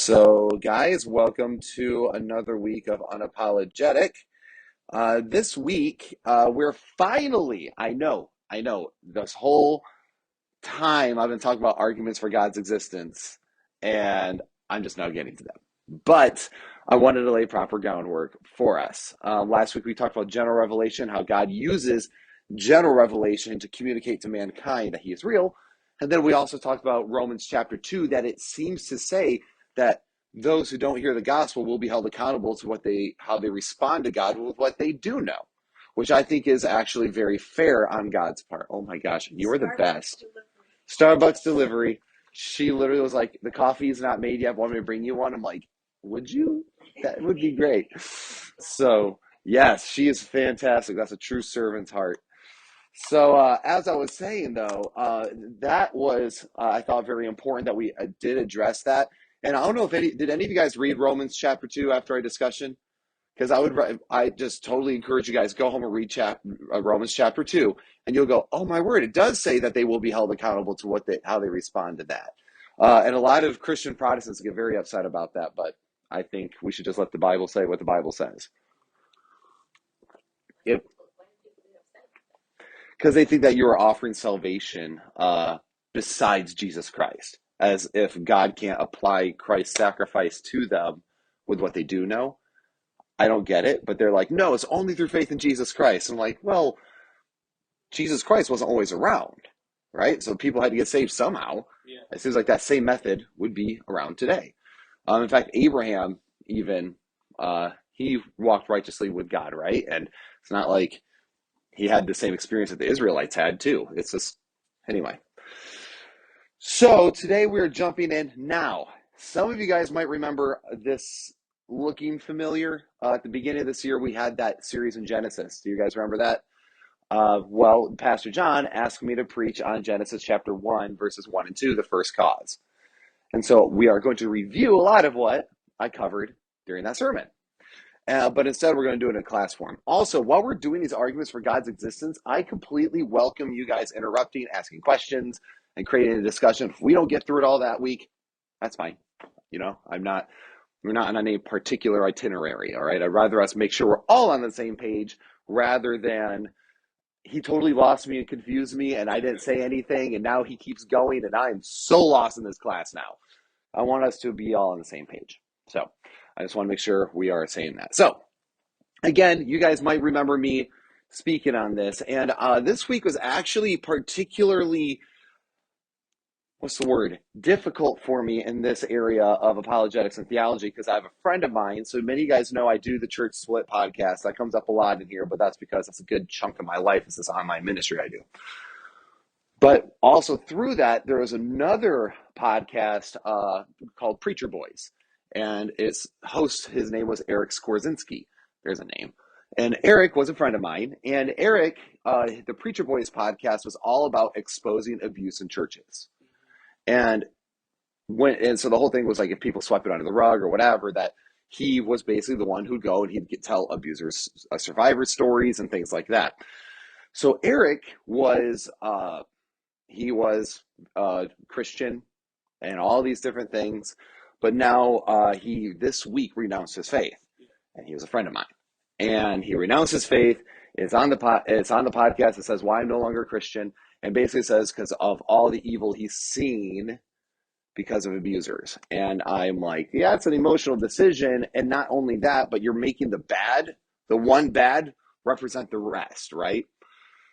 So, guys, welcome to another week of Unapologetic. This week, we're finally, I know, this whole time I've been talking about arguments for God's existence, and I'm just now getting to them. But I wanted to lay proper groundwork for us. Last week, we talked about general revelation, how God uses general revelation to communicate to mankind that he is real. And then we also talked about Romans chapter 2, that it seems to say that those who don't hear the gospel will be held accountable to how they respond to God with what they do know, which I think is actually very fair on God's part. Oh my gosh, you are the best. Starbucks delivery. She literally was like, the coffee is not made yet. Want me to bring you one? I'm like, would you? That would be great. So, yes, she is fantastic. That's a true servant's heart. So, as I was saying, though, that was, I thought, very important that we did address that. And I don't know if did any of you guys read Romans chapter 2 after our discussion? Because I just totally encourage you guys, go home and read Romans chapter 2, and you'll go, oh my word, it does say that they will be held accountable to how they respond to that. And a lot of Christian Protestants get very upset about that, but I think we should just let the Bible say what the Bible says. Yep. Because they think that you are offering salvation besides Jesus Christ, as if God can't apply Christ's sacrifice to them with what they do know. I don't get it, but they're like, no, it's only through faith in Jesus Christ. I'm like, well, Jesus Christ wasn't always around, right? So people had to get saved somehow. Yeah. It seems like that same method would be around today. In fact, Abraham even, he walked righteously with God, right? And it's not like he had the same experience that the Israelites had too. It's just, anyway. So today we're jumping in now. Some of you guys might remember this looking familiar. At the beginning of this year, we had that series in Genesis. Do you guys remember that? Well, Pastor John asked me to preach on Genesis chapter 1, verses 1 and 2, the first cause. And so we are going to review a lot of what I covered during that sermon. But instead, we're going to do it in class form. Also, while we're doing these arguments for God's existence, I completely welcome you guys interrupting, asking questions, and creating a discussion. If we don't get through it all that week, that's fine. You know, we're not on any particular itinerary, all right? I'd rather us make sure we're all on the same page rather than he totally lost me and confused me and I didn't say anything and now he keeps going and I'm so lost in this class now. I want us to be all on the same page. So I just want to make sure we are saying that. So again, you guys might remember me speaking on this, and this week was actually particularly, difficult for me in this area of apologetics and theology because I have a friend of mine. So many of you guys know I do the Church Split podcast. That comes up a lot in here, but that's because that's a good chunk of my life. It's this online ministry I do. But also through that, there was another podcast called Preacher Boys. And its host, his name was Eric Skorzynski. There's a name. And Eric was a friend of mine. And Eric, the Preacher Boys podcast was all about exposing abuse in churches. And so the whole thing was like if people swept it under the rug or whatever, that he was basically the one who'd go and he'd tell abusers, survivor stories and things like that. So Eric was Christian and all these different things, but now he this week renounced his faith, and he was a friend of mine, and he renounced his faith. It's on the podcast. It says why I'm no longer a Christian, and basically says because of all the evil he's seen because of abusers. And I'm like, yeah, it's an emotional decision, and not only that, but you're making the one bad represent the rest, right?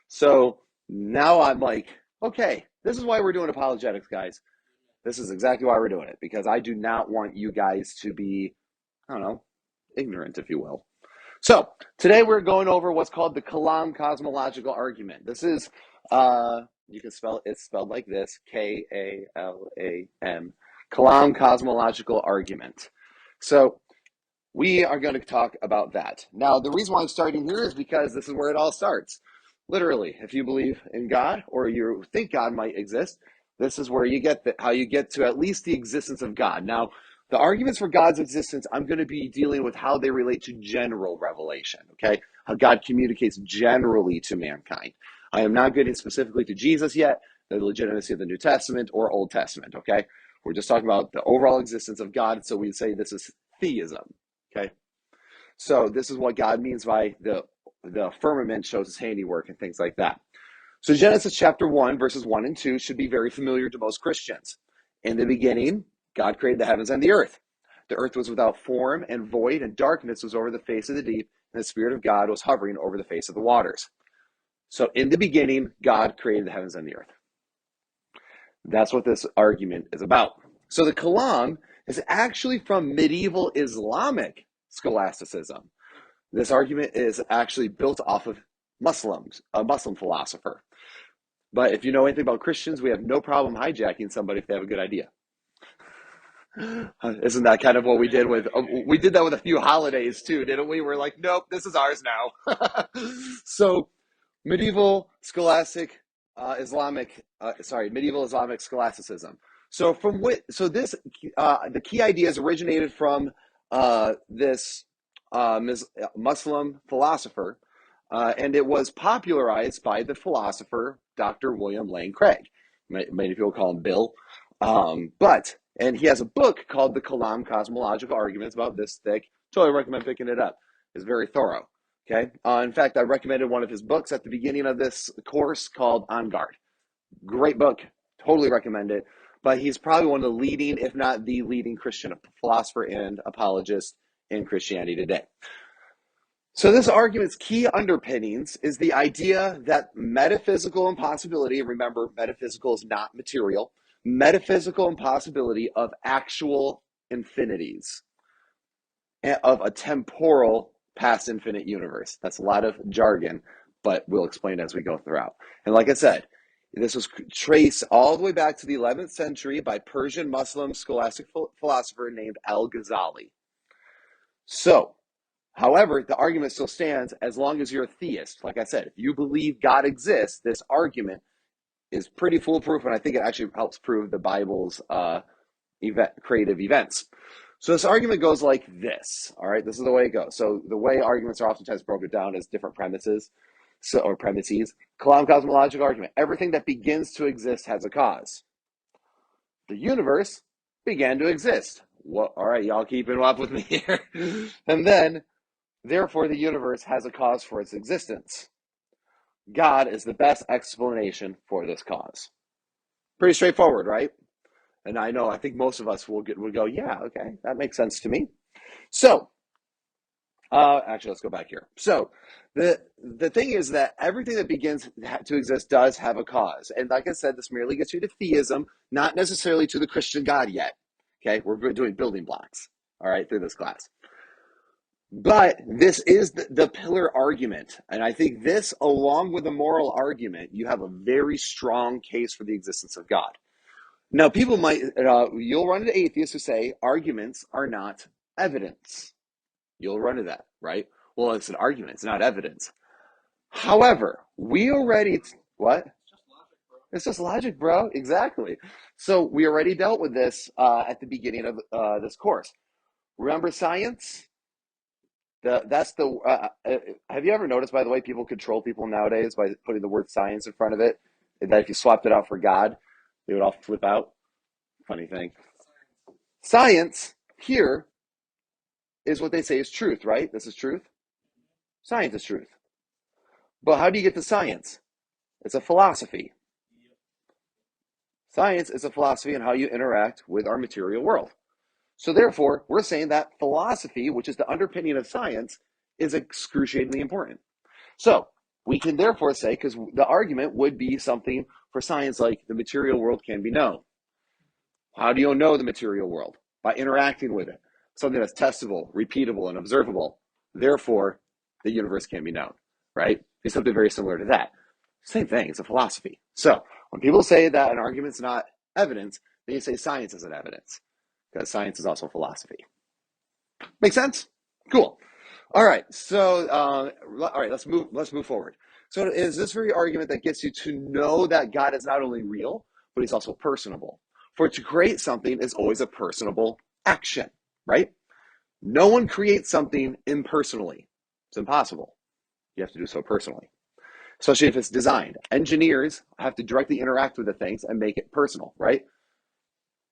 So now I'm like, okay, this is why we're doing apologetics, guys. This is exactly why we're doing it, because I do not want you guys to be, I don't know, ignorant, if you will. So today we're going over what's called the Kalam cosmological argument. This is, you can spell it's spelled like this, Kalam, Kalam cosmological argument. So we are going to talk about that. Now, the reason why I'm starting here is because this is where it all starts. Literally, if you believe in God or you think God might exist, this is where you get how you get to at least the existence of God. Now, the arguments for God's existence, I'm going to be dealing with how they relate to general revelation, okay? How God communicates generally to mankind. I am not getting specifically to Jesus yet, the legitimacy of the New Testament or Old Testament, okay? We're just talking about the overall existence of God. So we say this is theism. Okay. So this is what God means by the firmament shows his handiwork and things like that. So Genesis chapter 1, verses 1 and 2 should be very familiar to most Christians. In the beginning, God created the heavens and the earth. The earth was without form and void, and darkness was over the face of the deep, and the Spirit of God was hovering over the face of the waters. So in the beginning, God created the heavens and the earth. That's what this argument is about. So the Kalam is actually from medieval Islamic scholasticism. This argument is actually built off of Muslims, a Muslim philosopher. But if you know anything about Christians, we have no problem hijacking somebody if they have a good idea. Isn't that kind of what we did with, we did that with a few holidays too, didn't we? We're like, nope, this is ours now. So medieval scholastic medieval Islamic scholasticism. So the key ideas originated from this Muslim philosopher, and it was popularized by the philosopher Dr. William Lane Craig. Many people call him Bill, and he has a book called the Kalam Cosmological Arguments, about this thick. Totally recommend picking it up. It's very thorough. Okay. In fact, I recommended one of his books at the beginning of this course called On Guard. Great book. Totally recommend it. But he's probably one of the leading, if not the leading, Christian philosopher and apologist in Christianity today. So this argument's key underpinnings is the idea that metaphysical impossibility, remember, metaphysical is not material, metaphysical impossibility of actual infinities, of a temporal past infinite universe. That's a lot of jargon, but we'll explain as we go throughout. And like I said, this was traced all the way back to the 11th century by Persian Muslim scholastic philosopher named Al-Ghazali. So, however, the argument still stands as long as you're a theist. Like I said, if you believe God exists, this argument is pretty foolproof, and I think it actually helps prove the Bible's creative events. So this argument goes like this, all right? This is the way it goes. So the way arguments are oftentimes broken down as different premises, or premises. Kalam cosmological argument. Everything that begins to exist has a cause. The universe began to exist. Well, all right, y'all keeping up with me here. And then, therefore, the universe has a cause for its existence. God is the best explanation for this cause. Pretty straightforward, right? And I think most of us will go, yeah, okay, that makes sense to me. So, actually, let's go back here. So, the thing is that everything that begins to exist does have a cause. And like I said, this merely gets you to theism, not necessarily to the Christian God yet. Okay, we're doing building blocks, all right, through this class. But this is the pillar argument. And I think this, along with the moral argument, you have a very strong case for the existence of God. Now, people might, you'll run into atheists who say arguments are not evidence. You'll run into that, right? Well, it's an argument. It's not evidence. However, we already, what? It's just logic, bro. Exactly. So we already dealt with this at the beginning of this course. Remember science? Have you ever noticed, by the way, people control people nowadays by putting the word science in front of it? That if you swapped it out for God, they would all flip out. Funny thing. Science here is what they say is truth, right? This is truth. Science is truth. But how do you get to science? It's a philosophy. Science is a philosophy on how you interact with our material world. So therefore, we're saying that philosophy, which is the underpinning of science, is excruciatingly important. So we can therefore say, because the argument would be something for science like the material world can be known. How do you know the material world? By interacting with it. Something that's testable, repeatable, and observable. Therefore, the universe can be known, right? It's something very similar to that. Same thing, it's a philosophy. So when people say that an argument's not evidence, then you say science isn't evidence, because science is also philosophy. Make sense? Cool. All right. So, let's move forward. So, it is this very argument that gets you to know that God is not only real, but he's also personable. For to create something is always a personable action, right? No one creates something impersonally. It's impossible. You have to do so personally, especially if it's designed. Engineers have to directly interact with the things and make it personal, right?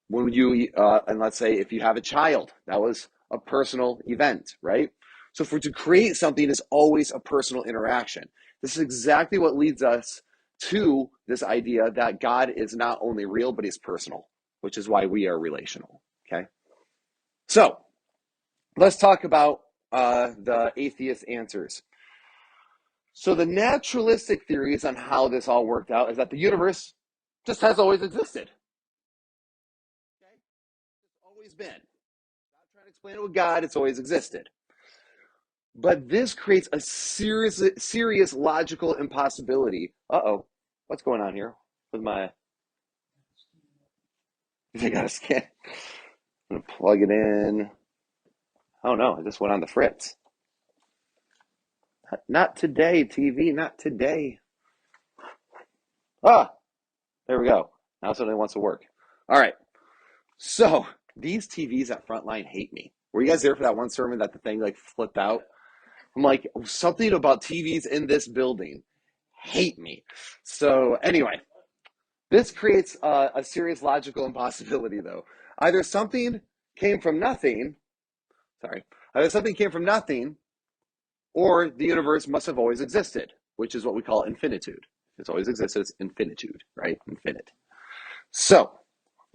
when you, and let's say if you have a child, that was a personal event, right? So for to create something is always a personal interaction. This is exactly what leads us to this idea that God is not only real, but he's personal, which is why we are relational. Okay. So let's talk about the atheist answers. So the naturalistic theories on how this all worked out is that the universe just has always existed. Okay? It's always been. Not trying to explain it with God, it's always existed. But this creates a serious logical impossibility. Uh-oh. What's going on here with my I gotta scan. I'm gonna plug it in. Oh no, I just went on the fritz. Not today, TV, not today. Ah, there we go. Now something wants to work. All right. So these TVs at Frontline hate me. Were you guys there for that one sermon that the thing like flipped out? I'm like, something about TVs in this building hate me. So anyway, this creates a serious logical impossibility, though. Either something came from nothing, sorry, either something came from nothing, or the universe must have always existed, which is what we call infinitude. It's always existed, it's infinitude, right? Infinite. So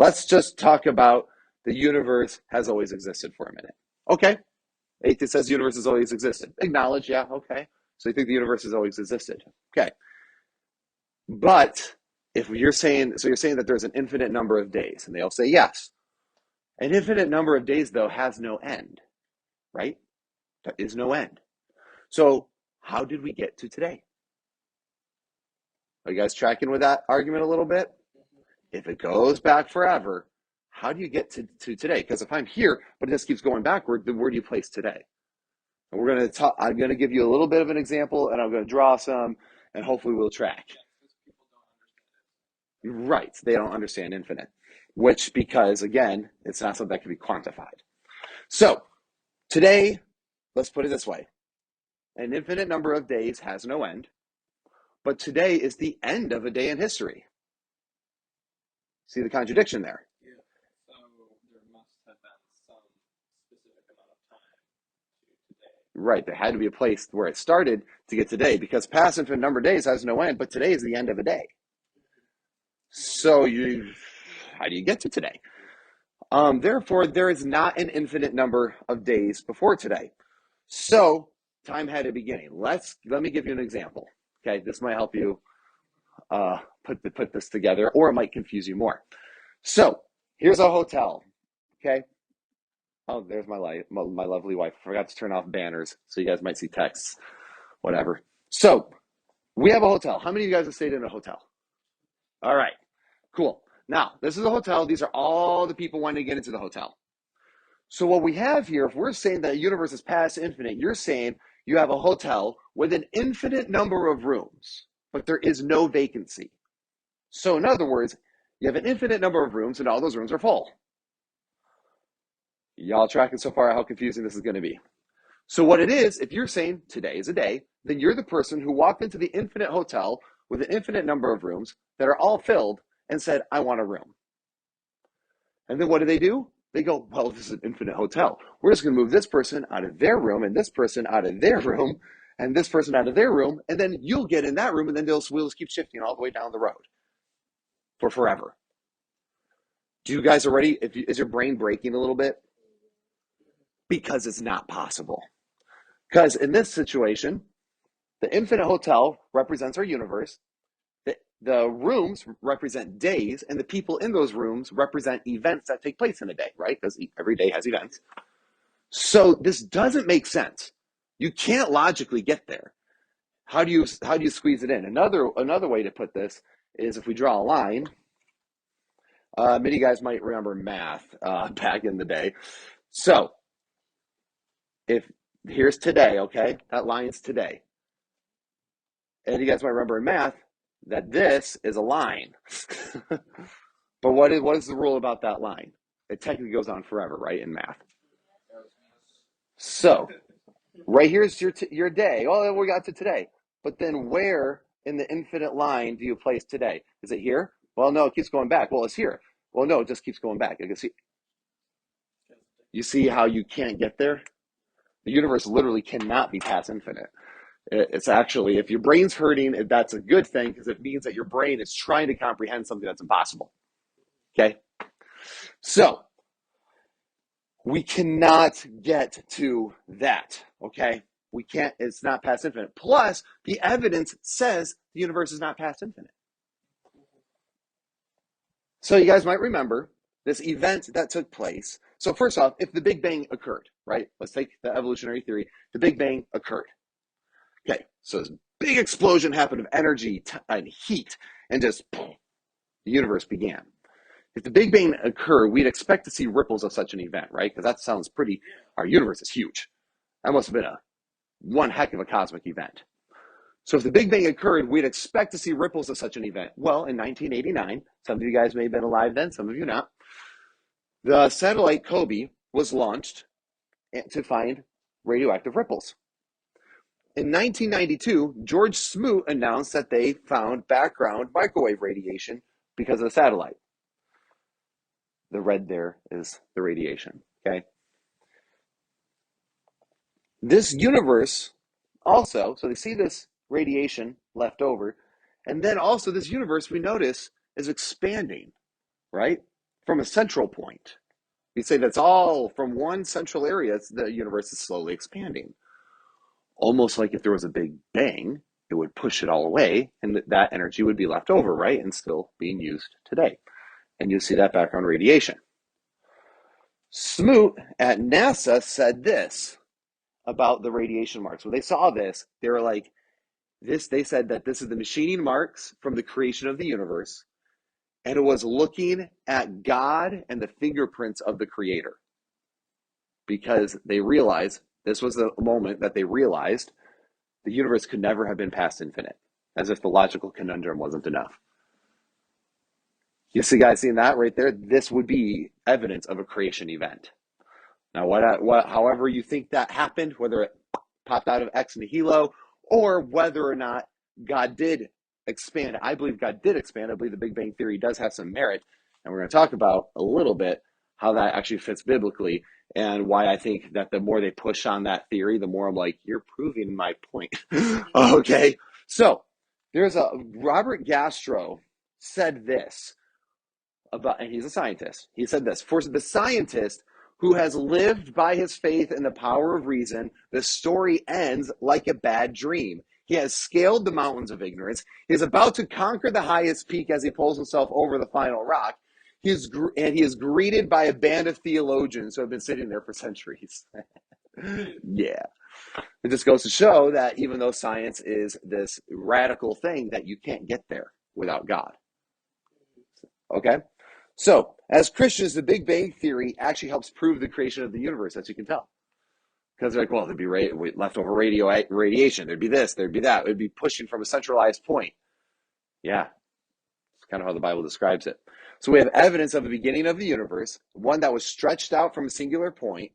let's just talk about the universe has always existed for a minute. Okay. Atheist says the universe has always existed. Acknowledge, yeah, okay. So you think the universe has always existed. Okay. But if you're saying, so you're saying that there's an infinite number of days, and they all say yes. An infinite number of days, though, has no end, right? There is no end. So how did we get to today? Are you guys tracking with that argument a little bit? If it goes back forever, how do you get to today? Because if I'm here, but this keeps going backward, then where do you place today? And we're going to talk, I'm going to give you a little bit of an example, and I'm going to draw some, and hopefully we'll track. Right. They don't understand infinite, which, because again, it's not something that can be quantified. So today, let's put it this way. An infinite number of days has no end, but today is the end of a day in history. See the contradiction there? Yeah. So there must have been some specific amount of time to today. Right. There had to be a place where it started to get today, because past infinite number of days has no end, but today is the end of a day. So how do you get to today? Therefore, there is not an infinite number of days before today. So time had a beginning. Let me give you an example. Okay, this might help you put this together, or it might confuse you more. So here's a hotel. Okay. Oh, there's my lovely wife. I forgot to turn off banners, so you guys might see texts, whatever. So we have a hotel. How many of you guys have stayed in a hotel? All right, cool. Now this is a hotel. These are all the people wanting to get into the hotel. So what we have here, if we're saying that the universe is past infinite, you're saying you have a hotel with an infinite number of rooms, but there is no vacancy. So in other words, you have an infinite number of rooms and all those rooms are full. Y'all tracking so far how confusing this is going to be. So what it is, if you're saying today is a day, then you're the person who walked into the infinite hotel with an infinite number of rooms that are all filled and said, I want a room. And then what do? They go, well, this is an infinite hotel. We're just going to move this person out of their room and this person out of their room and this person out of their room. And then you'll get in that room and then those wheels keep shifting all the way down the road for forever. Do you guys already, is your brain breaking a little bit? Because it's not possible. Because in this situation, the infinite hotel represents our universe. The rooms represent days, and the people in those rooms represent events that take place in a day, right? Because every day has events. So this doesn't make sense. You can't logically get there. How do you squeeze it in? Another way to put this is if we draw a line. Many of you guys might remember math back in the day. So if here's today, okay, that line's today, and you guys might remember in math that this is a line. But what is the rule about that line? It technically goes on forever, right, in math. So right here's your day. Oh, we got to today. But then where in the infinite line do you place today? Is it here? Well, no, it keeps going back. Well, it's here. Well, no, it just keeps going back. You see how you can't get there? The universe literally cannot be past infinite. It's actually, if your brain's hurting, that's a good thing because it means that your brain is trying to comprehend something that's impossible. Okay? So, we cannot get to that. Okay? We can't, it's not past infinite. Plus, the evidence says the universe is not past infinite. So, you guys might remember this event that took place. So, first off, if the Big Bang occurred, right? Let's take the evolutionary theory. The Big Bang occurred. Okay, so this big explosion happened of energy and heat, and just the universe began. If the Big Bang occurred, we'd expect to see ripples of such an event, right? Because that sounds pretty. Our universe is huge. That must have been a one heck of a cosmic event. So if the Big Bang occurred, we'd expect to see ripples of such an event. Well, in 1989, some of you guys may have been alive then, some of you not. The satellite Kobe was launched to find radioactive ripples. In 1992, George Smoot announced that they found background microwave radiation because of the satellite. The red there is the radiation, okay? This universe also, so they see this radiation left over, and then also this universe we notice is expanding, right? From a central point. You say that's all from one central area, the universe is slowly expanding. Almost like if there was a big bang, it would push it all away and that energy would be left over, right? And still being used today. And you see that background radiation. Smoot at NASA said this about the radiation marks. When they saw this, they were like, they said that this is the machining marks from the creation of the universe. And it was looking at God and the fingerprints of the creator. Because they realized, this was the moment that they realized the universe could never have been past infinite, as if the logical conundrum wasn't enough. You see, guys, seeing that right there? This would be evidence of a creation event. Now, however you think that happened, whether it popped out of ex nihilo or whether or not God did expand, I believe God did expand. I believe the Big Bang Theory does have some merit, and we're going to talk about a little bit how that actually fits biblically and why I think that the more they push on that theory, the more I'm like, you're proving my point. Okay, so there's a Robert Gastro said this about, and he's a scientist. He said this: for the scientist who has lived by his faith in the power of reason, the story ends like a bad dream. He has scaled the mountains of ignorance. He is about to conquer the highest peak as he pulls himself over the final rock. He is greeted by a band of theologians who have been sitting there for centuries. Yeah. It just goes to show that even though science is this radical thing, that you can't get there without God. Okay? So, as Christians, the Big Bang Theory actually helps prove the creation of the universe, as you can tell. Because they're like, well, there'd be leftover radiation. There'd be this, there'd be that. It would be pushing from a centralized point. Yeah, it's kind of how the Bible describes it. So we have evidence of the beginning of the universe, one that was stretched out from a singular point,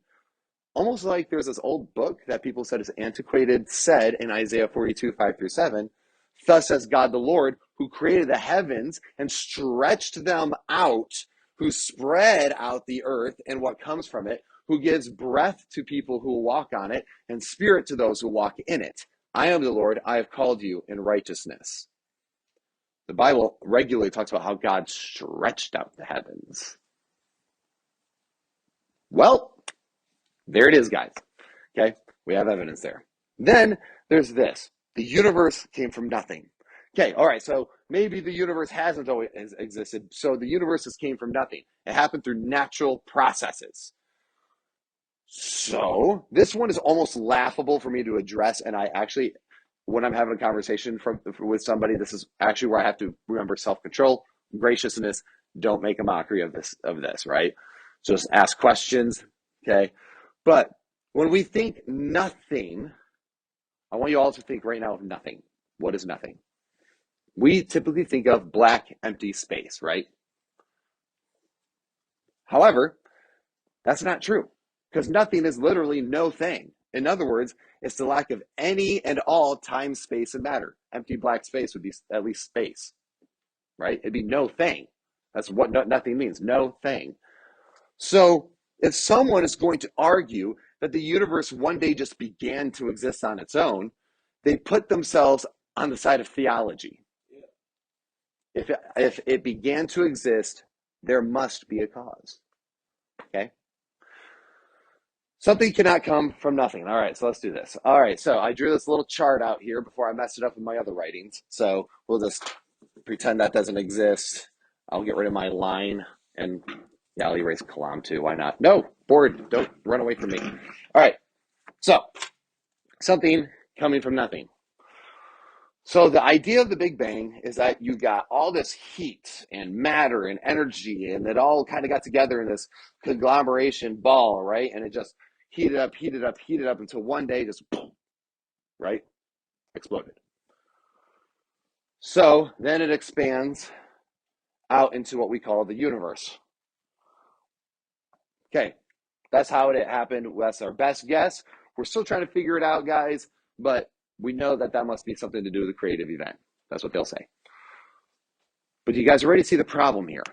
almost like there's this old book that people said is antiquated, said in Isaiah 42, 5-7, thus says God the Lord, who created the heavens and stretched them out, who spread out the earth and what comes from it, who gives breath to people who walk on it and spirit to those who walk in it. I am the Lord, I have called you in righteousness. The Bible regularly talks about how God stretched out the heavens. Well, there it is, guys. Okay, we have evidence there. Then there's this. The universe came from nothing. Okay, all right, so maybe the universe hasn't always existed. So the universe just came from nothing. It happened through natural processes. So this one is almost laughable for me to address. And I actually, when I'm having a conversation with somebody, this is actually where I have to remember self-control, graciousness. Don't make a mockery of this, right? Just ask questions, okay? But when we think nothing, I want you all to think right now of nothing. What is nothing? We typically think of black, empty space, right? However, that's not true because nothing is literally no thing. In other words, it's the lack of any and all time, space, and matter. Empty black space would be at least space, right? It'd be no thing. That's what nothing means. No thing. So if someone is going to argue that the universe one day just began to exist on its own, they put themselves on the side of theology. If it began to exist, there must be a cause. Okay? Something cannot come from nothing. All right, so let's do this. All right, so I drew this little chart out here before I messed it up with my other writings. So we'll just pretend that doesn't exist. I'll get rid of my line and yeah, I'll erase Kalam too. Why not? No, board, don't run away from me. All right, so something coming from nothing. So the idea of the Big Bang is that you got all this heat and matter and energy, and it all kind of got together in this conglomeration ball, right? And it just heated up, heated up, heated up until one day just, boom, right, exploded. So then it expands out into what we call the universe. Okay, that's how it happened. That's our best guess. We're still trying to figure it out, guys, but we know that that must be something to do with a creative event. That's what they'll say. But you guys already see the problem here.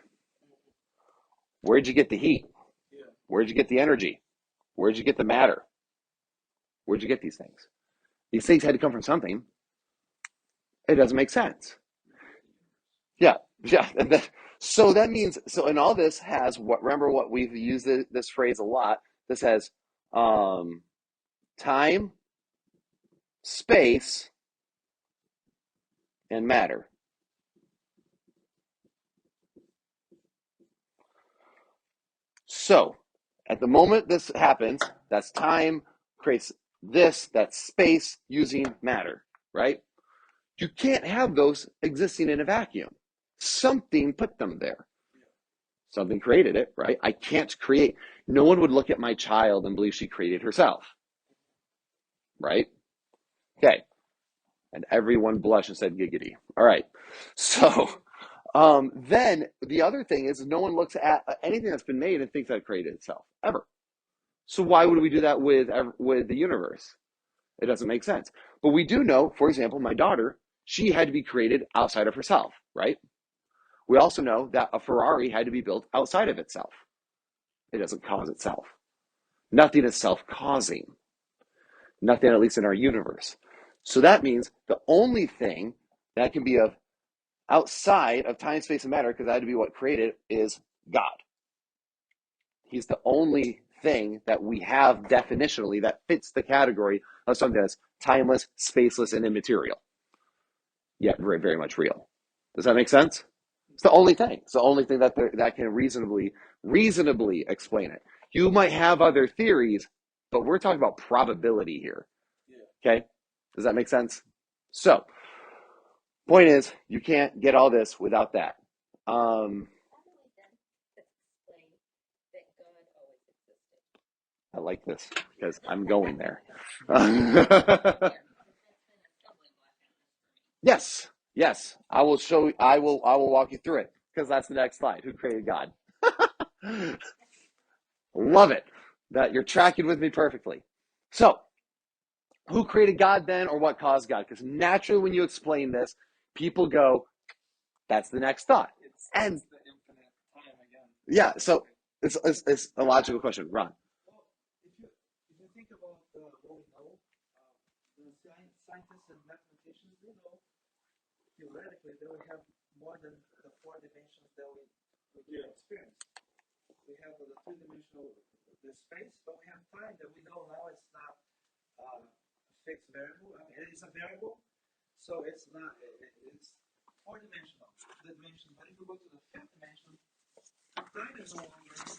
Where'd you get the heat? Where'd you get the energy? Where'd you get the matter? Where'd you get these things? These things had to come from something. It doesn't make sense. Yeah, yeah. So that means, so, and all this has what, remember what we've used this phrase a lot. This has um, time, space, and matter. So at the moment this happens, that's time creates this, that's space using matter, right? You can't have those existing in a vacuum. Something put them there. Something created it, right? I can't create. No one would look at my child and believe she created herself, right? Okay. And everyone blushed and said giggity. All right. So then the other thing is no one looks at anything that's been made and thinks that it created itself ever. So why would we do that with the universe? It doesn't make sense. But we do know, for example, my daughter, she had to be created outside of herself, right? We also know that a Ferrari had to be built outside of itself. It doesn't cause itself. Nothing is self-causing. Nothing, at least in our universe. So that means the only thing that can be of outside of time, space, and matter, because that had to be what created, is God. He's the only thing that we have definitionally that fits the category of something that's timeless, spaceless, and immaterial, yet very, very much real. Does that make sense? It's the only thing. It's the only thing that can reasonably explain it. You might have other theories, but we're talking about probability here. Okay? Does that make sense? So, point is, you can't get all this without that. I like this because I'm going there. Yes, yes. I will show. I will walk you through it because that's the next slide. Who created God? Love it. That you're tracking with me perfectly. So, who created God then, or what caused God? Because naturally, when you explain this, people go, "That's the next thought." And the infinite time again. yeah, so it's a logical question. Ron. Well, if you think about what we know, the scientists and mathematicians, they know theoretically that we have more than the four dimensions that we experience. We have the three-dimensional the space, but we have time that we know now it's not a fixed variable. I mean, it is a variable, so it's not. It's four-dimensional. The dimension, but if we go to the fifth dimension, time is no longer a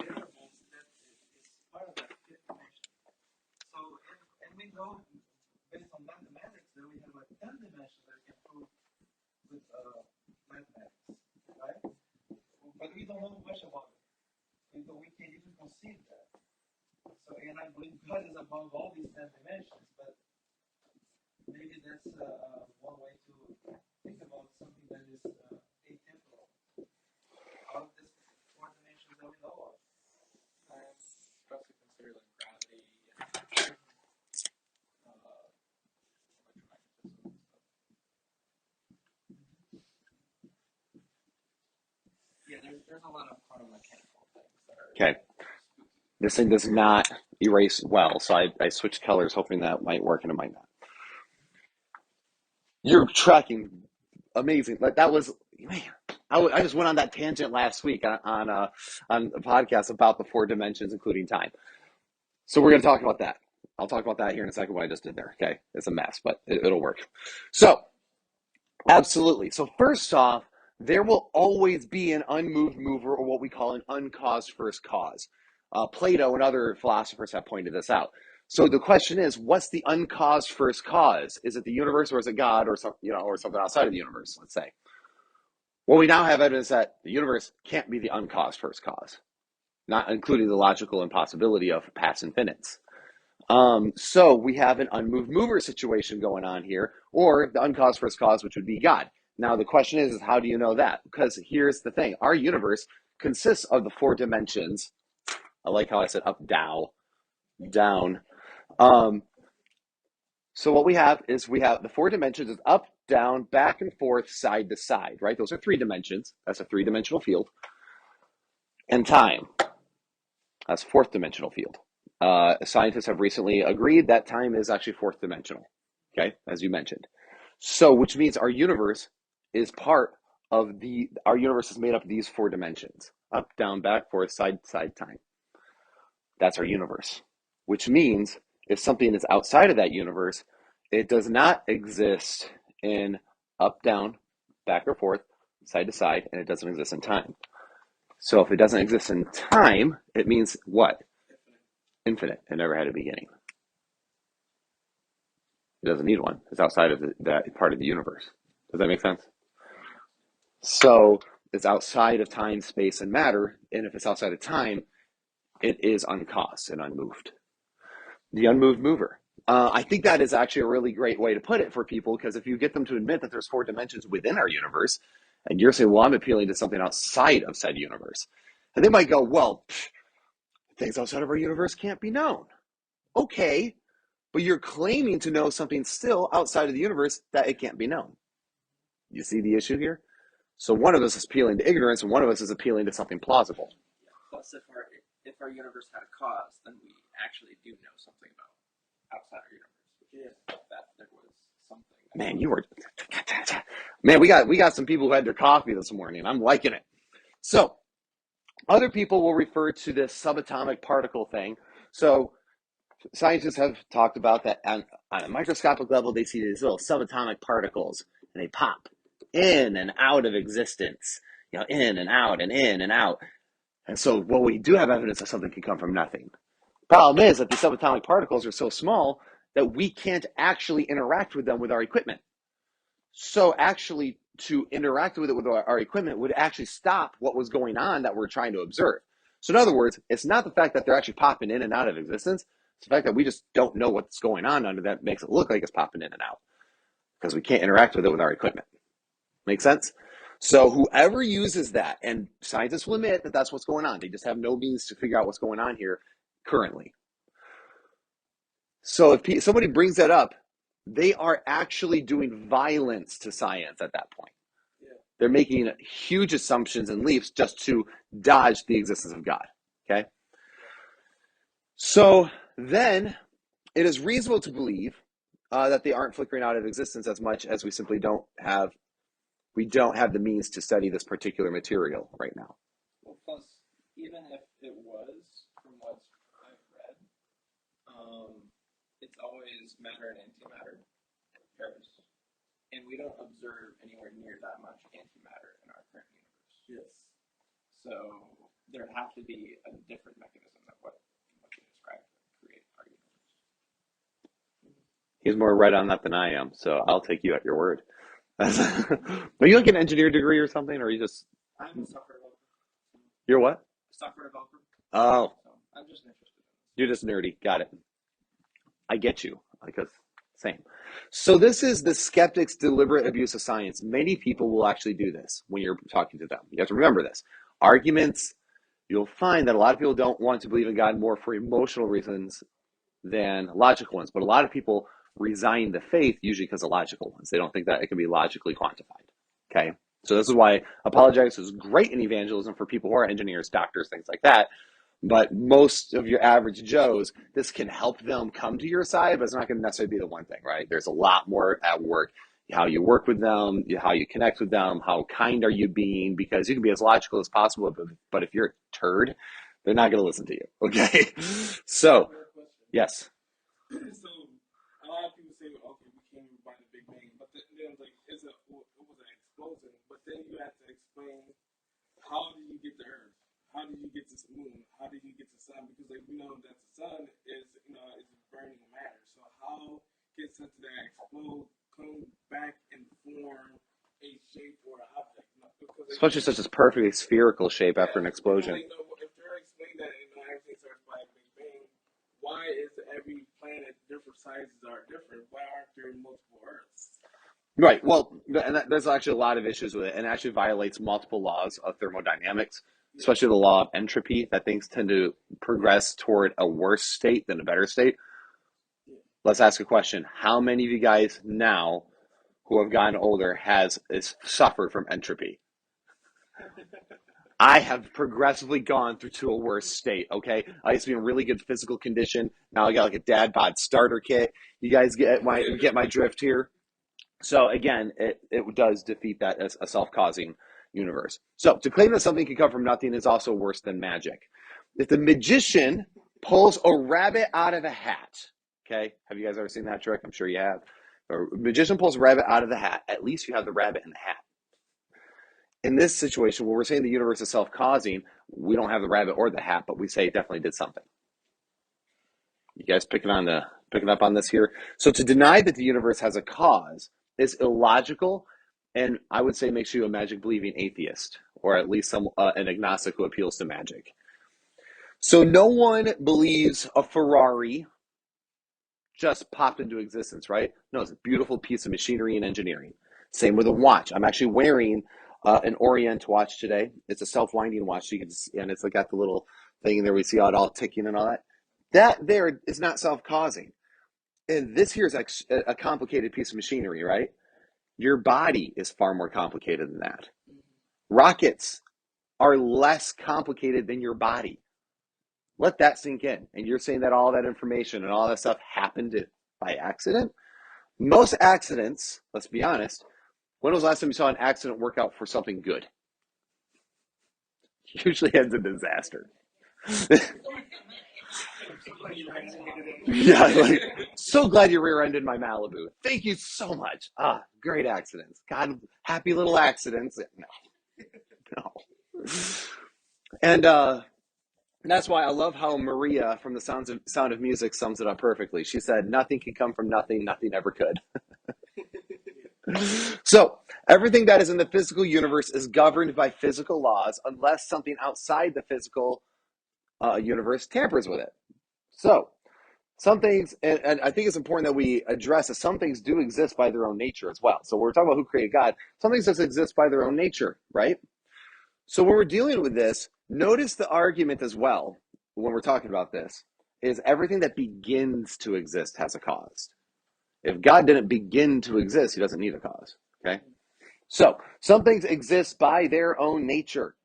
variable that is part of that fifth dimension. So, and we know based on mathematics that we have like 10 dimensions that we can prove with mathematics, right? But we don't know much about it. We can't even conceive that. So, and I believe God is above all these 10 dimensions, but maybe that's one way to think about something that is atemporal, out of this four dimensions that we know of. And especially consider like gravity and electromagnetism and stuff. there's a lot of quantum mechanical things that are Okay. This thing does not erase well, so I switched colors hoping that might work, and it might not. You're tracking amazing. Like that was, man, I just went on that tangent last week on a podcast about the four dimensions, including time. So we're going to talk about that. I'll talk about that here in a second, what I just did there. Okay. It's a mess, but it'll work. So, absolutely. So, first off, there will always be an unmoved mover, or what we call an uncaused first cause. Plato and other philosophers have pointed this out. So the question is, what's the uncaused first cause? Is it the universe, or is it God, or or something outside of the universe? Let's say. Well, we now have evidence that the universe can't be the uncaused first cause, not including the logical impossibility of past infinites. So we have an unmoved mover situation going on here, or the uncaused first cause, which would be God. Now, the question is how do you know that? Because here's the thing. Our universe consists of the four dimensions. I like how I said up, down, down. So what we have is we have the four dimensions is up, down, back and forth, side to side, right? Those are three dimensions. That's a three-dimensional field. And time. That's a fourth dimensional field. Scientists have recently agreed that time is actually fourth dimensional, okay, as you mentioned. So, which means our universe is our universe is made up of these four dimensions: up, down, back, forth, side, side, time. That's our universe, which means if something is outside of that universe, it does not exist in up, down, back or forth, side to side, and it doesn't exist in time. So if it doesn't exist in time, it means what? Infinite. It never had a beginning. It doesn't need one. It's outside of that part of the universe. Does that make sense? So it's outside of time, space, and matter. And if it's outside of time, it is uncaused and unmoved. The unmoved mover. I think that is actually a really great way to put it for people, because if you get them to admit that there's four dimensions within our universe, and you're saying, well, I'm appealing to something outside of said universe. And they might go, well, things outside of our universe can't be known. Okay, but you're claiming to know something still outside of the universe that it can't be known. You see the issue here? So one of us is appealing to ignorance, and one of us is appealing to something plausible. Yeah. Plus, if our universe had a cause, then we actually do know something about outside our universe. That there was something. Man, we got some people who had their coffee this morning. I'm liking it. So other people will refer to this subatomic particle thing. So scientists have talked about that on a microscopic level. They see these little subatomic particles, and they pop in and out of existence, in and out and in and out. And so, well, we do have evidence that something can come from nothing. Problem is that these subatomic particles are so small that we can't actually interact with them with our equipment. So actually, to interact with it with our equipment would actually stop what was going on that we're trying to observe. So in other words, it's not the fact that they're actually popping in and out of existence. It's the fact that we just don't know what's going on under that makes it look like it's popping in and out, because we can't interact with it with our equipment. Make sense? So whoever uses that, and scientists will admit that that's what's going on. They just have no means to figure out what's going on here currently. So if somebody brings that up, they are actually doing violence to science at that point. Yeah. They're making huge assumptions and leaps just to dodge the existence of God. Okay? So then it is reasonable to believe that they aren't flickering out of existence as much as we simply don't have the means to study this particular material right now. Well, plus, even if it was, from what I've read, it's always matter and antimatter pairs, and we don't observe anywhere near that much antimatter in our current universe. Yes. So there have to be a different mechanism than what you described to create our universe. He's more right on that than I am, so I'll take you at your word. Are you like an engineer degree or something, or are you just? I'm a software developer. You're what? Software developer. Oh. So I'm just interested in this. You're just nerdy. Got it. I get you. Because same. So this is the skeptic's deliberate abuse of science. Many people will actually do this when you're talking to them. You have to remember this. Arguments, you'll find that a lot of people don't want to believe in God more for emotional reasons than logical ones. But a lot of people resign the faith usually because of logical ones. They don't think that it can be logically quantified. Okay? So this is why apologetics is great in evangelism for people who are engineers, doctors, things like that. But most of your average Joes, this can help them come to your side, but it's not going to necessarily be the one thing, right? There's a lot more at work. How you work with them, how you connect with them, how kind are you being? Because you can be as logical as possible, but if you're a turd, they're not going to listen to you. Okay. So, yes. So a lot of people say, okay, we came by the Big Bang, but then like it was an explosion. But then you have to explain how did you get to Earth? How did you get to the moon? How did you get to the sun? Because like we know that the sun is is burning matter. So how can something that explode come back and form a shape or an object? Because Especially such as perfectly spherical shape after an explosion. if they're explaining that everything starts by a Big Bang, why is every planet different sizes are different? Why aren't there multiple Earths? Right. Well, and there's actually a lot of issues with it, and it actually violates multiple laws of thermodynamics, especially the law of entropy, that things tend to progress toward a worse state than a better state. Let's ask a question. How many of you guys now who have gotten older is suffered from entropy? I have progressively gone through to a worse state, okay? I used to be in really good physical condition. Now I got like a dad bod starter kit. You guys get my drift here? So again, it does defeat that as a self-causing universe. So to claim that something can come from nothing is also worse than magic. If the magician pulls a rabbit out of a hat, okay? Have you guys ever seen that trick? I'm sure you have. A magician pulls a rabbit out of the hat. At least you have the rabbit in the hat. In this situation, where we're saying the universe is self-causing, we don't have the rabbit or the hat, but we say it definitely did something. You guys picking up on this here? So to deny that the universe has a cause is illogical, and I would say makes you a magic-believing atheist, or at least an agnostic who appeals to magic. So no one believes a Ferrari just popped into existence, right? No, it's a beautiful piece of machinery and engineering. Same with a watch. I'm actually wearing an Orient watch today. It's a self-winding watch, so you can see, and it's like got the little thing in there. We see it all ticking and all that. That there is not self-causing. And this here is a complicated piece of machinery, right? Your body is far more complicated than that. Rockets are less complicated than your body. Let that sink in. And you're saying that all that information and all that stuff happened by accident? Most accidents, let's be honest, when was the last time you saw an accident work out for something good? Usually ends in disaster. Yeah, like, so glad you rear-ended my Malibu. Thank you so much. Great accidents. God, happy little accidents. No. And that's why I love how Maria from the Sound of Music sums it up perfectly. She said, nothing can come from nothing, nothing ever could. So everything that is in the physical universe is governed by physical laws unless something outside the physical universe tampers with it. So some things, and I think it's important that we address that some things do exist by their own nature as well. So when we're talking about who created God, some things just exist by their own nature, right? So when we're dealing with this, notice the argument as well, when we're talking about this, is everything that begins to exist has a cause. If God didn't begin to exist, he doesn't need a cause, okay? So some things exist by their own nature.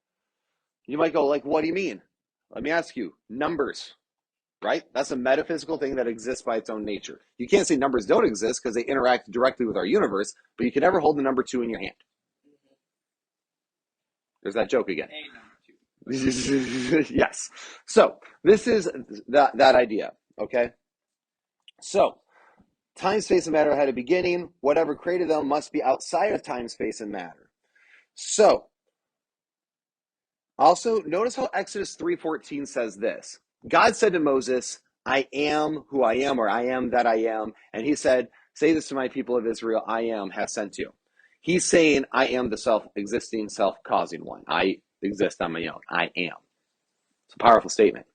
You might go, like, what do you mean? Let me ask you, numbers, right? That's a metaphysical thing that exists by its own nature. You can't say numbers don't exist because they interact directly with our universe, but you can never hold the number 2 in your hand. There's that joke again. Yes. So this is that idea, okay? So time, space, and matter had a beginning. Whatever created them must be outside of time, space, and matter. So also notice how Exodus 3:14 says this. God said to Moses, I am who I am, or I am that I am. And he said, say this to my people of Israel, I am has sent you. He's saying, I am the self-existing, self-causing one. I exist on my own. I am. It's a powerful statement.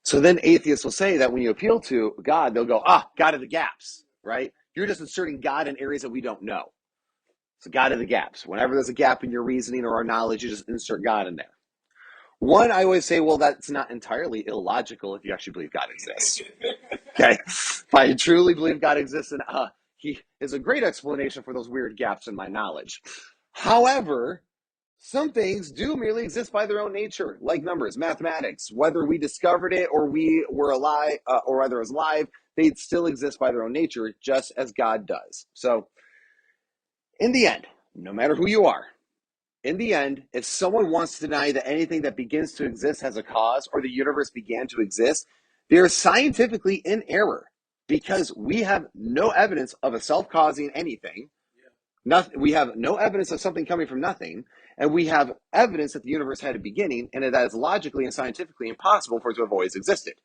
So then atheists will say that when you appeal to God, they'll go, God of the gaps, right? You're just inserting God in areas that we don't know. So God of the gaps. Whenever there's a gap in your reasoning or our knowledge, you just insert God in there. One, I always say, well, that's not entirely illogical if you actually believe God exists. Okay? If I truly believe God exists, and he is a great explanation for those weird gaps in my knowledge. However, some things do merely exist by their own nature, like numbers, mathematics. Whether we discovered it or we were alive, or whether it was alive, they still exist by their own nature, just as God does. So, in the end, no matter who you are, in the end, if someone wants to deny that anything that begins to exist has a cause or the universe began to exist, they're scientifically in error because we have no evidence of a self-causing anything. Nothing, we have no evidence of something coming from nothing, and we have evidence that the universe had a beginning, and that is logically and scientifically impossible for it to have always existed.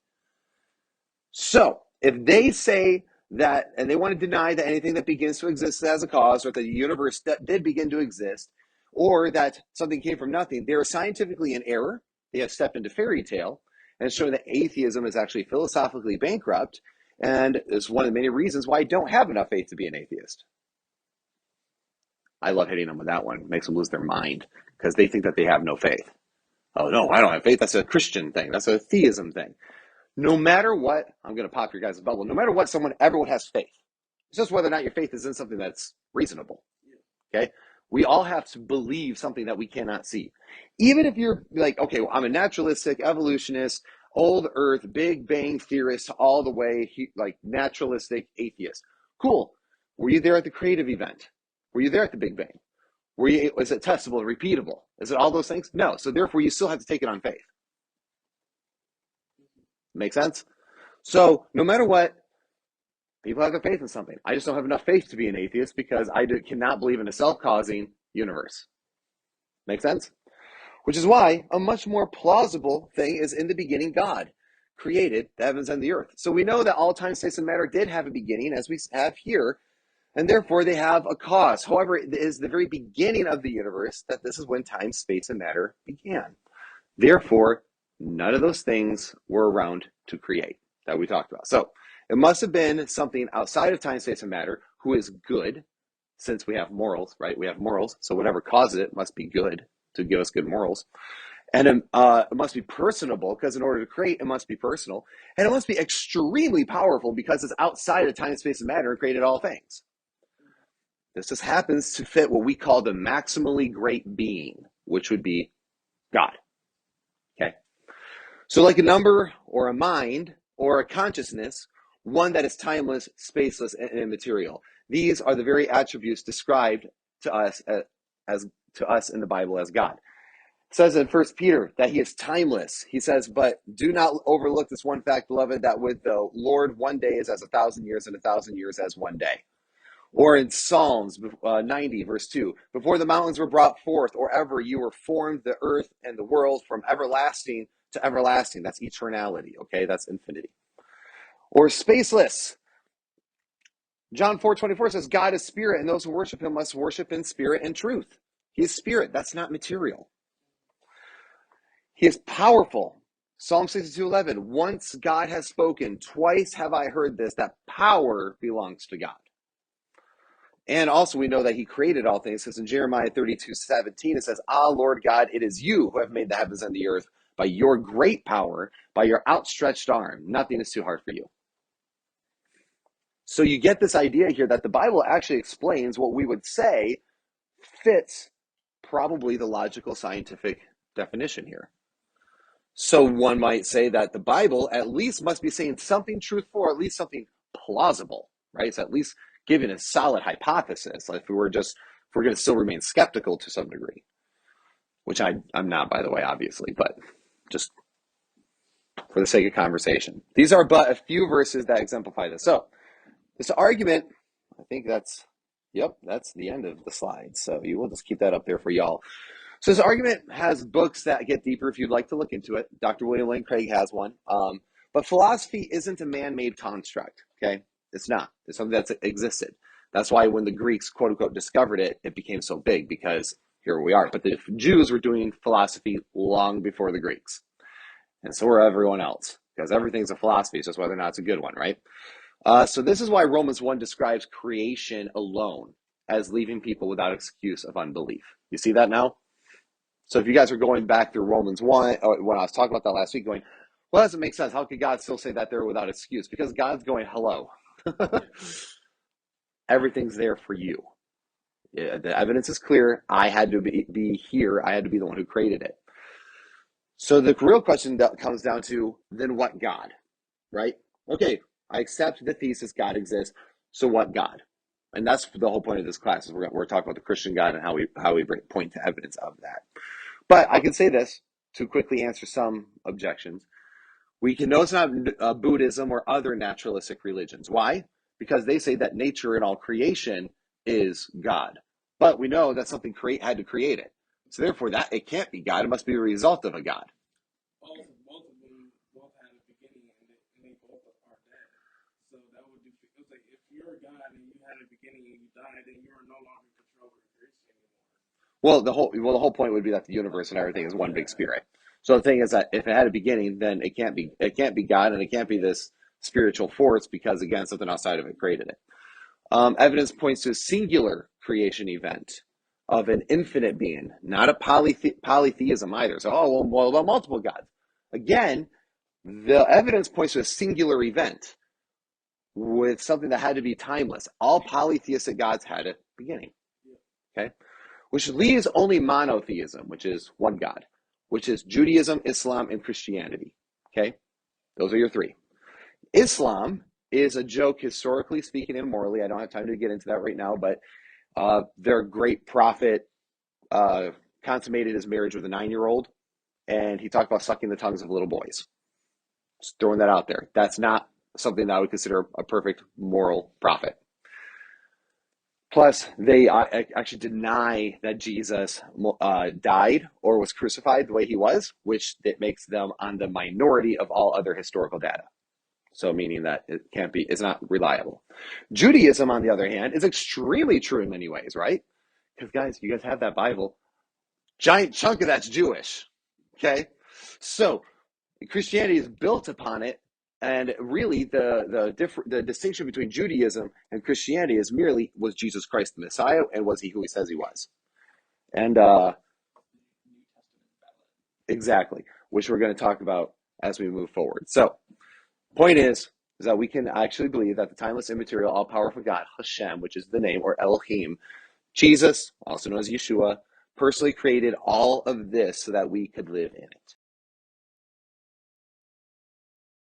So, if they say that, and they want to deny that anything that begins to exist has a cause, or that the universe that did begin to exist, or that something came from nothing, they are scientifically in error. They have stepped into fairy tale and shown that atheism is actually philosophically bankrupt, and is one of the many reasons why I don't have enough faith to be an atheist. I love hitting them with that one. It makes them lose their mind because they think that they have no faith. Oh, no, I don't have faith. That's a Christian thing. That's a theism thing. No matter what, I'm going to pop your guys' bubble. No matter what, everyone has faith. It's just whether or not your faith is in something that's reasonable. Okay? We all have to believe something that we cannot see. Even if you're like, okay, well, I'm a naturalistic, evolutionist, old earth, Big Bang theorist, all the way, like naturalistic atheist. Cool. Were you there at the creative event? Were you there at the Big Bang? Was it testable, repeatable? Is it all those things? No. So therefore, you still have to take it on faith. Make sense? So no matter what, people have their faith in something. I just don't have enough faith to be an atheist because I cannot believe in a self-causing universe. Make sense? Which is why a much more plausible thing is in the beginning God created the heavens and the earth. So we know that all time, space, and matter did have a beginning, as we have here, and therefore they have a cause. However, it is the very beginning of the universe that this is when time, space, and matter began. Therefore, none of those things were around to create that we talked about. So it must have been something outside of time, space, and matter who is good, since we have morals, right? We have morals. So whatever causes it must be good to give us good morals. And it must be personable because in order to create, it must be personal. And it must be extremely powerful because it's outside of time, space, and matter and created all things. This just happens to fit what we call the maximally great being, which would be God. Okay. So like a number or a mind or a consciousness, one that is timeless, spaceless, and immaterial. These are the very attributes described to us as to us in the Bible as God. It says in 1 Peter that he is timeless. He says, but do not overlook this one fact, beloved, that with the Lord 1 day is as 1,000 years and 1,000 years as 1 day. Or in Psalms 90, verse 2, before the mountains were brought forth, or ever you were formed, the earth and the world, from everlasting to everlasting. That's eternality, okay? That's infinity. Or spaceless. John 4:24 says, God is spirit, and those who worship him must worship in spirit and truth. He is spirit. That's not material. He is powerful. Psalm 62:11, once God has spoken, twice have I heard this, that power belongs to God. And also we know that he created all things, because in Jeremiah 32:17, it says, ah, Lord God, it is you who have made the heavens and the earth by your great power, by your outstretched arm. Nothing is too hard for you. So you get this idea here that the Bible actually explains what we would say fits probably the logical scientific definition here. So one might say that the Bible at least must be saying something truthful, or at least something plausible, right? It's at least giving a solid hypothesis. Like if we're going to still remain skeptical to some degree, which I'm not, by the way, obviously, but just for the sake of conversation. These are but a few verses that exemplify this. So this argument, I think that's the end of the slides. So you will just keep that up there for y'all. So this argument has books that get deeper if you'd like to look into it. Dr. William Lane Craig has one. But philosophy isn't a man-made construct, okay? It's not. It's something that's existed. That's why when the Greeks, quote unquote, discovered it, it became so big, because here we are. But the Jews were doing philosophy long before the Greeks. And so were everyone else, because everything's a philosophy. It's just whether or not it's a good one, right? So this is why Romans 1 describes creation alone as leaving people without excuse of unbelief. You see that now? So if you guys are going back through Romans 1, when I was talking about that last week, going, well, that doesn't make sense. How could God still say that they're without excuse? Because God's going, hello. Everything's there for you. The evidence is clear. I had to be here. I had to be the one who created it. So the real question that comes down to, then what God, right? Okay, I accept the thesis God exists. So what God? And that's the whole point of this class is we're talking about the Christian God and how we point to evidence of that. But I can say this to quickly answer some objections. We can know it's not Buddhism or other naturalistic religions. Why? Because they say that nature and all creation is God. But we know that something had to create it. So therefore, that it can't be God. It must be a result of a God. Also, both of them both had a beginning and they both are dead. So that would be, it's like if you're a God and you had a beginning and you died, then you are no longer in control of the creation anymore. Well, the whole point would be that the universe and everything is one big spirit. So the thing is that if it had a beginning, then it can't be God, and it can't be this spiritual force because again, something outside of it created it. Evidence points to a singular creation event of an infinite being, not a polytheism either. So, well, about multiple gods. Again, the evidence points to a singular event with something that had to be timeless. All polytheistic gods had a beginning. Okay, which leaves only monotheism, which is one God, which is Judaism, Islam, and Christianity. Okay, those are your three. Islam is a joke historically speaking and morally. I don't have time to get into that right now, but their great prophet consummated his marriage with a 9-year-old, and he talked about sucking the tongues of little boys. Just throwing that out there. That's not something that I would consider a perfect moral prophet. Plus, they actually deny that Jesus died or was crucified the way he was, which that makes them on the minority of all other historical data. So meaning that it's not reliable. Judaism, on the other hand, is extremely true in many ways, right? Because guys, you guys have that Bible. Giant chunk of that's Jewish. Okay? So Christianity is built upon it, and really the distinction between Judaism and Christianity is merely, was Jesus Christ the Messiah, and was he who he says he was? And exactly, which we're going to talk about as we move forward. So, point is that we can actually believe that the timeless, immaterial, all-powerful God, Hashem, which is the name, or Elohim, Jesus, also known as Yeshua, personally created all of this so that we could live in it.